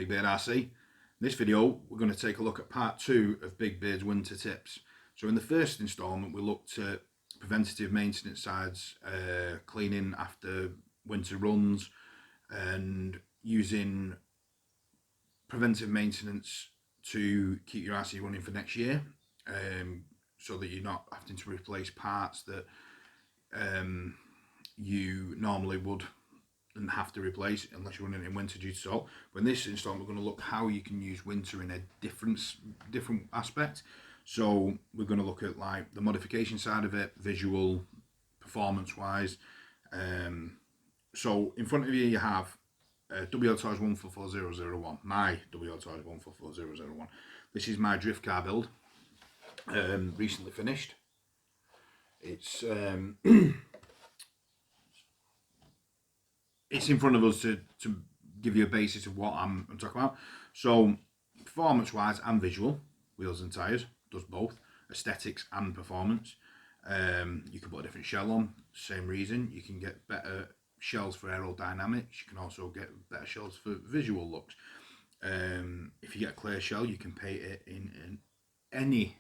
BigBeard Rc. In this video we're going to take a look at part 2 of BigBeard's winter tips. So in the first instalment we looked at preventative maintenance sides, cleaning after winter runs and using preventive maintenance to keep your RC running for next year, so that you're not having to replace parts that you normally would and have to replace unless you're running in winter due to salt. But in this installment we're going to look how you can use winter in a different aspect. So we're going to look at like the modification side of it, visual, performance wise. So in front of you have utilise 144001, my utilise 144001. This is my drift car build, recently finished. It's it's in front of us to give you a basis of what I'm talking about. So performance wise and visual, wheels and tyres, does both, aesthetics and performance. You can put a different shell on, same reason. You can get better shells for aerodynamics. You can also get better shells for visual looks. If you get a clear shell, you can paint it in any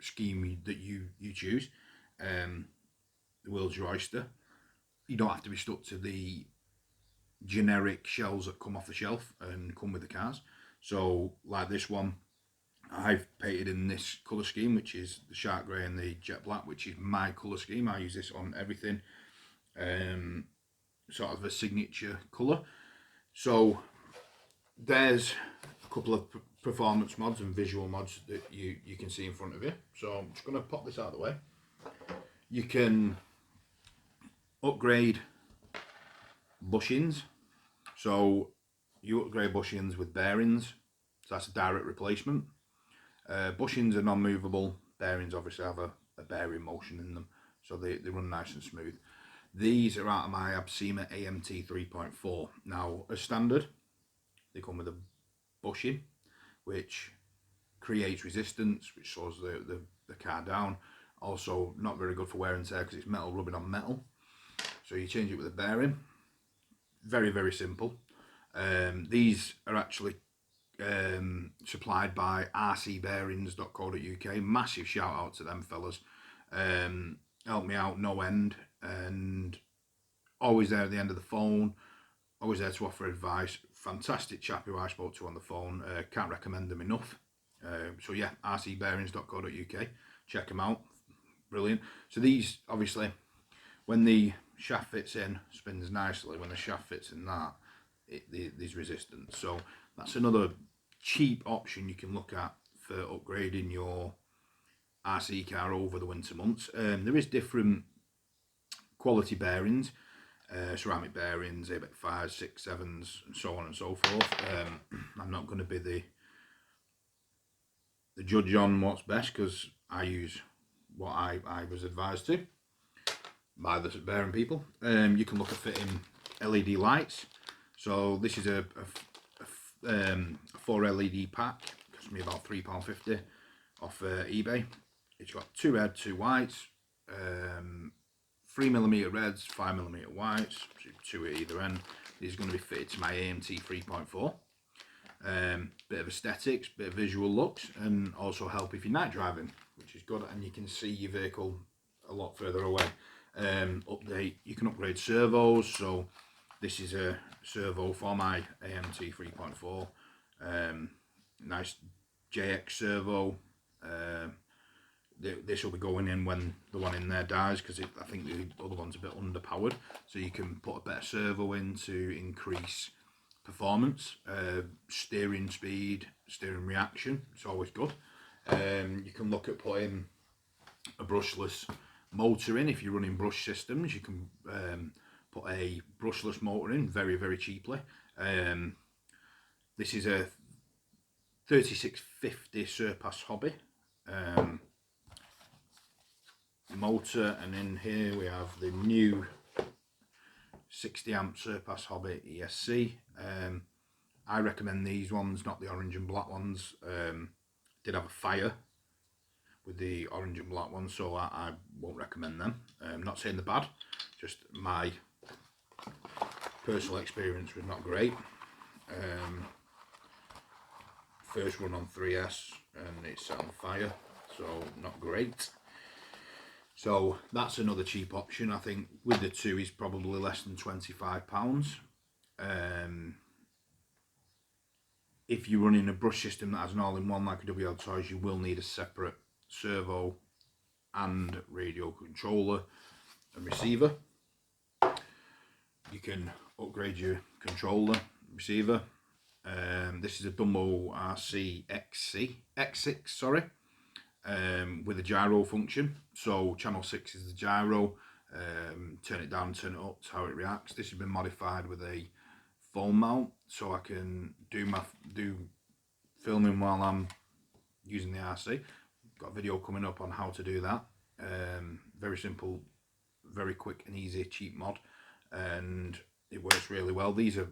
scheme that you choose. The world's your oyster. You don't have to be stuck to the generic shells that come off the shelf and come with the cars. So like this one, I've painted in this colour scheme, which is the shark grey and the jet black, which is my colour scheme. I use this on everything, sort of a signature colour. So there's a couple of performance mods and visual mods that you can see in front of you. So I'm just going to pop this out of the way. You can upgrade bushings. So you upgrade bushings with bearings, so that's a direct replacement. Bushings are non-movable, bearings obviously have a bearing motion in them, so they run nice and smooth. These are out of my Absema AMT 3.4. Now as standard, they come with a bushing which creates resistance, which slows the car down. Also not very good for wear and tear because it's metal rubbing on metal. So you change it with a bearing. Very, very simple. These are actually supplied by rcbearings.co.uk. Massive shout out to them fellas. Helped me out no end, and always there at the end of the phone, always there to offer advice. Fantastic chap who I spoke to on the phone. Can't recommend them enough. So yeah, rcbearings.co.uk, check them out, brilliant. So these obviously, when the shaft fits in, spins nicely. When the shaft fits in that, there's resistance. So that's another cheap option you can look at for upgrading your RC car over the winter months. There is different quality bearings, ceramic bearings, 8x5s, 6, 7s, and so on and so forth. I'm not going to be the judge on what's best because I use what I was advised to by the bearing people. You can look at fitting LED lights. So this is a 4 LED pack, cost me about £3.50 off eBay. It's got 2 red, 2 whites, 3mm reds, 5mm whites, so 2 at either end. This is going to be fitted to my AMT 3.4. Bit of aesthetics, bit of visual looks, and also help if you're night driving, which is good, and you can see your vehicle a lot further away. Update, you can upgrade servos. So this is a servo for my AMT 3.4. Nice JX servo. This will be going in when the one in there dies, because I think the other one's a bit underpowered. So you can put a better servo in to increase performance, steering speed, steering reaction. It's always good. You can look at putting a brushless motor in. If you're running brush systems, you can put a brushless motor in very, very cheaply. This is a 3650 Surpass Hobby motor, and in here we have the new 60 amp Surpass Hobby ESC. I recommend these ones, not the orange and black ones. Did have a fire with the orange and black ones, so I won't recommend them. Not saying they're bad, just my personal experience was not great. first run on 3S and it's set on fire, so not great. So that's another cheap option. I think with the 2 is probably less than £25. If you're running a brush system that has an all-in-one like a BigBeard Toys, you will need a separate servo and radio controller and receiver. You can upgrade your controller receiver. This is a Dumbo RC X6, sorry, with a gyro function. So channel 6 is the gyro. Turn it down, turn it up, that's how it reacts. This has been modified with a phone mount, so I can do filming while I'm using the RC. Got a video coming up on how to do that. Very simple, very quick and easy, cheap mod, and it works really well. These are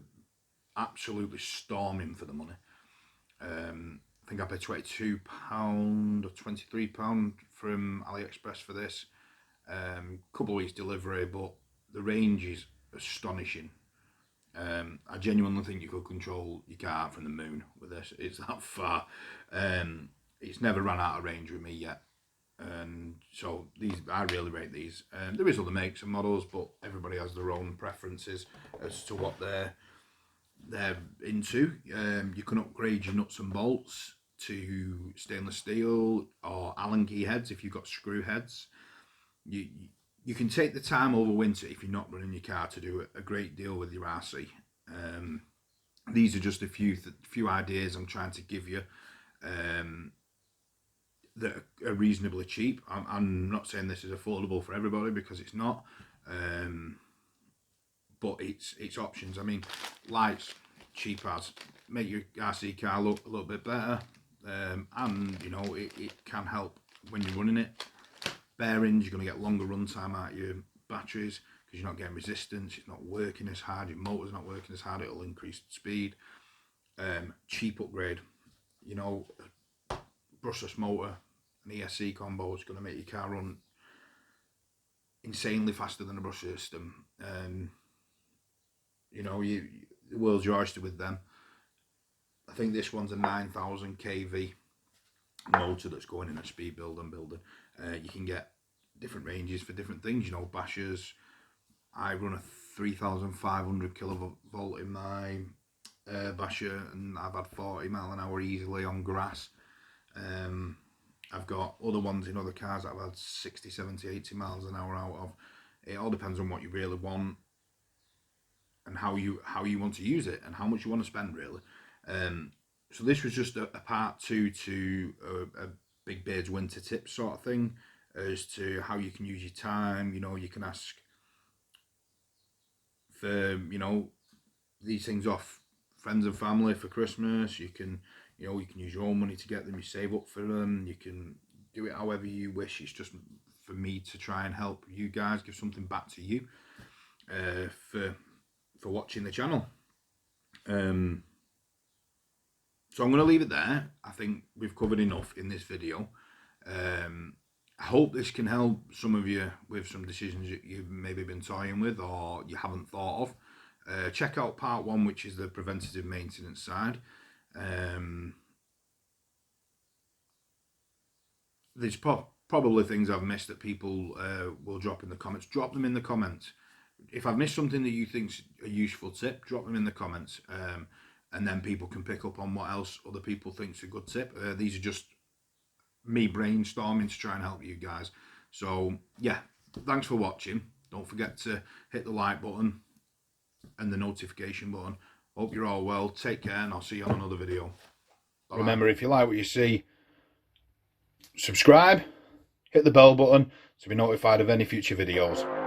absolutely storming for the money. I think I paid £22 or £23 from AliExpress for this. Couple of weeks delivery, but the range is astonishing. I genuinely think you could control your car from the moon with this. It's that far. It's never run out of range with me yet, and so I really rate these. There is other makes and models, but everybody has their own preferences as to what they're into. You can upgrade your nuts and bolts to stainless steel or Allen key heads if you've got screw heads. You can take the time over winter if you're not running your car to do a great deal with your RC. These are just a few ideas I'm trying to give you that are reasonably cheap. I'm not saying this is affordable for everybody, because it's not, but it's options. I mean, lights, cheap as, make your RC car look a little bit better, and you know, it can help when you're running it. Bearings, you're going to get longer run time out of your batteries because you're not getting resistance, it's not working as hard, your motor's not working as hard, it'll increase speed. Cheap upgrade, you know, brushless motor, an ESC combo is going to make your car run insanely faster than a brush system. You know, the world's your oyster with them. I think this one's a 9000 kV motor that's going in a speed building. You can get different ranges for different things, you know, bashers. I run a 3500 kilovolt in my basher, and I've had 40 mile an hour easily on grass. I've got other ones in other cars that I've had 60, 70, 80 miles an hour out of. It all depends on what you really want and how you want to use it and how much you want to spend, really. So this was just a part 2 to a BigBeards Winter tips sort of thing, as to how you can use your time. You know, you can ask for, you know, these things off friends and family for Christmas. You can, you know, you can use your own money to get them, you save up for them, you can do it however you wish. It's just for me to try and help you guys, give something back to you for watching the channel. So I'm going to leave it there. I think we've covered enough in this video. I hope this can help some of you with some decisions that you've maybe been toying with or you haven't thought of. Check out part 1, which is the preventative maintenance side. There's probably things I've missed that people will drop in the comments. Drop them in the comments. If I've missed something that you think's a useful tip, drop them in the comments, and then people can pick up on what else other people think's a good tip. These are just me brainstorming to try and help you guys. So yeah, thanks for watching. Don't forget to hit the like button and the notification button. Hope you're all well. Take care, and I'll see you on another video. Bye. Remember, if you like what you see, subscribe, hit the bell button to be notified of any future videos.